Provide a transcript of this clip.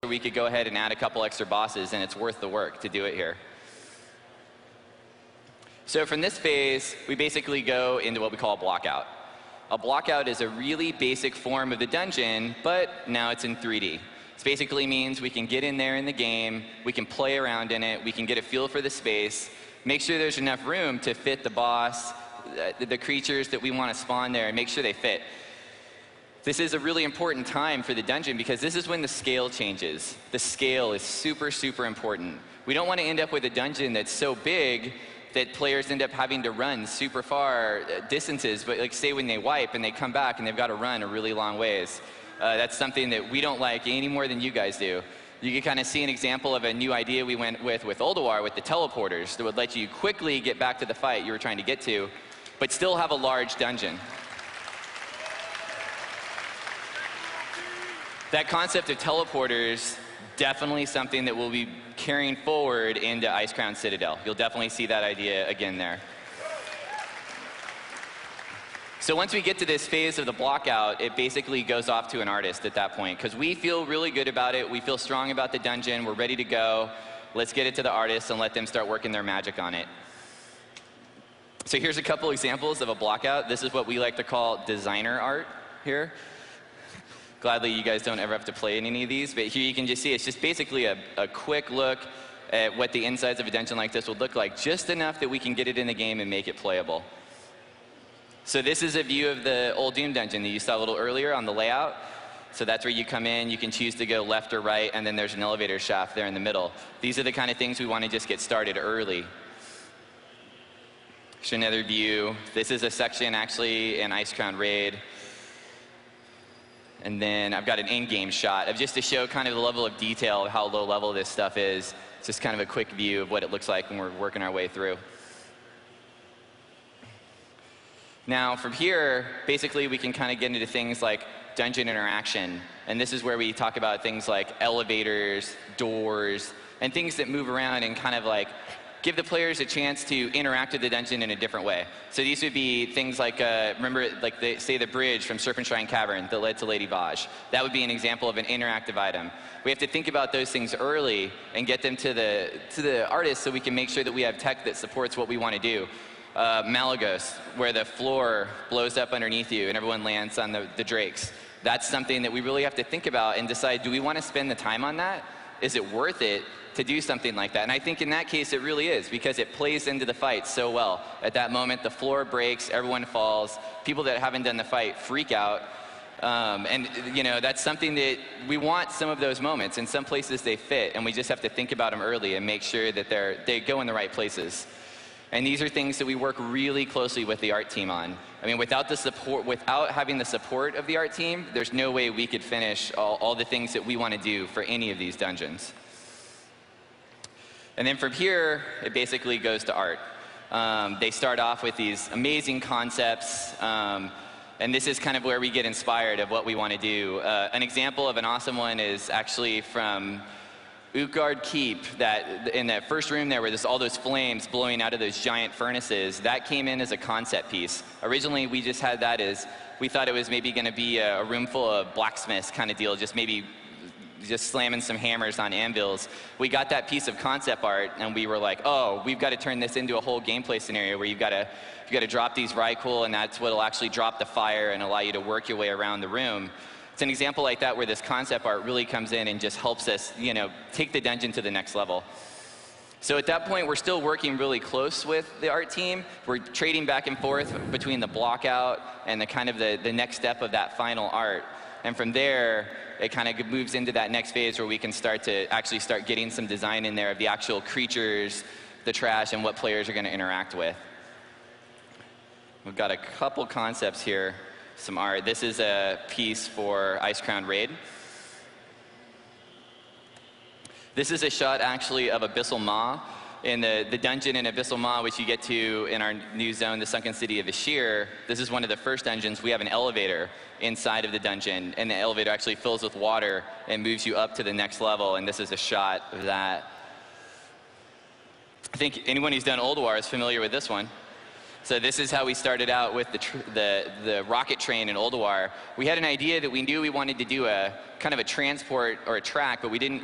we could go ahead and add a couple extra bosses, and it's worth the work to do it here. So from this phase, we basically go into what we call a blockout. A blockout is a really basic form of the dungeon, but now it's in 3D. This basically means we can get in there in the game, we can play around in it, we can get a feel for the space, make sure there's enough room to fit the boss, the creatures that we want to spawn there, and make sure they fit. This is a really important time for the dungeon because this is when the scale changes. The scale is super, super important. We don't want to end up with a dungeon that's so big that players end up having to run super far distances, but like say when they wipe and they come back and they've got to run a really long ways. That's something that we don't like any more than you guys do. You can kind of see an example of a new idea we went with Oldawar with the teleporters that would let you quickly get back to the fight you were trying to get to, but still have a large dungeon. That concept of teleporters, definitely something that we'll be carrying forward into Icecrown Citadel. You'll definitely see that idea again there. So once we get to this phase of the blockout, it basically goes off to an artist at that point, because we feel really good about it, we feel strong about the dungeon, we're ready to go. Let's get it to the artists and let them start working their magic on it. So here's a couple examples of a blockout. This is what we like to call designer art here. Gladly, you guys don't ever have to play in any of these, but here you can just see it's just basically a quick look at what the insides of a dungeon like this would look like, just enough that we can get it in the game and make it playable. So this is a view of the old Doom dungeon that you saw a little earlier on the layout. So that's where you come in, you can choose to go left or right, and then there's an elevator shaft there in the middle. These are the kind of things we want to just get started early. Here's another view. This is a section actually in Icecrown Raid. And then I've got an in-game shot of just to show kind of the level of detail of how low level this stuff is. It's just kind of a quick view of what it looks like when we're working our way through. Now from here, basically we can kind of get into things like dungeon interaction. And this is where we talk about things like elevators, doors, and things that move around and kind of like give the players a chance to interact with the dungeon in a different way. So these would be things like, remember, like say the bridge from Serpent Shrine Cavern that led to Lady Vaj. That would be an example of an interactive item. We have to think about those things early and get them to the artist so we can make sure that we have tech that supports what we want to do. Malagos, where the floor blows up underneath you and everyone lands on the drakes. That's something that we really have to think about and decide, do we want to spend the time on that? Is it worth it to do something like that? And I think in that case it really is, because it plays into the fight so well. At that moment the floor breaks, everyone falls, people that haven't done the fight freak out, and you know, that's something that we want. Some of those moments, in some places they fit, and we just have to think about them early and make sure that they go in the right places. And these are things that we work really closely with the art team on. I mean, without having the support of the art team, there's no way we could finish all the things that we want to do for any of these dungeons. And then from here, it basically goes to art. They start off with these amazing concepts, and this is kind of where we get inspired of what we want to do. An example of an awesome one is actually from Utgard Keep, that in that first room there where there's all those flames blowing out of those giant furnaces. That came in as a concept piece. Originally we just had that as, we thought it was maybe going to be a room full of blacksmiths kind of deal, just slamming some hammers on anvils. We got that piece of concept art and we were like, oh, we've got to turn this into a whole gameplay scenario where you've got to drop these Rykul, and that's what'll actually drop the fire and allow you to work your way around the room. It's an example like that where this concept art really comes in and just helps us, you know, take the dungeon to the next level. So at that point, we're still working really close with the art team. We're trading back and forth between the blockout and the kind of the next step of that final art. And from there, it kind of moves into that next phase where we can start getting some design in there of the actual creatures, the trash, and what players are going to interact with. We've got a couple concepts here. Some art. This is a piece for Icecrown Raid. This is a shot actually of Abyssal Maw. In the dungeon in Abyssal Maw, which you get to in our new zone, the Sunken City of Ashir. This is one of the first dungeons. We have an elevator inside of the dungeon, and the elevator actually fills with water and moves you up to the next level, and this is a shot of that. I think anyone who's done Oldawar is familiar with this one. So this is how we started out with the rocket train in Oldawar. We had an idea that we knew we wanted to do a kind of a transport or a track, but we didn't really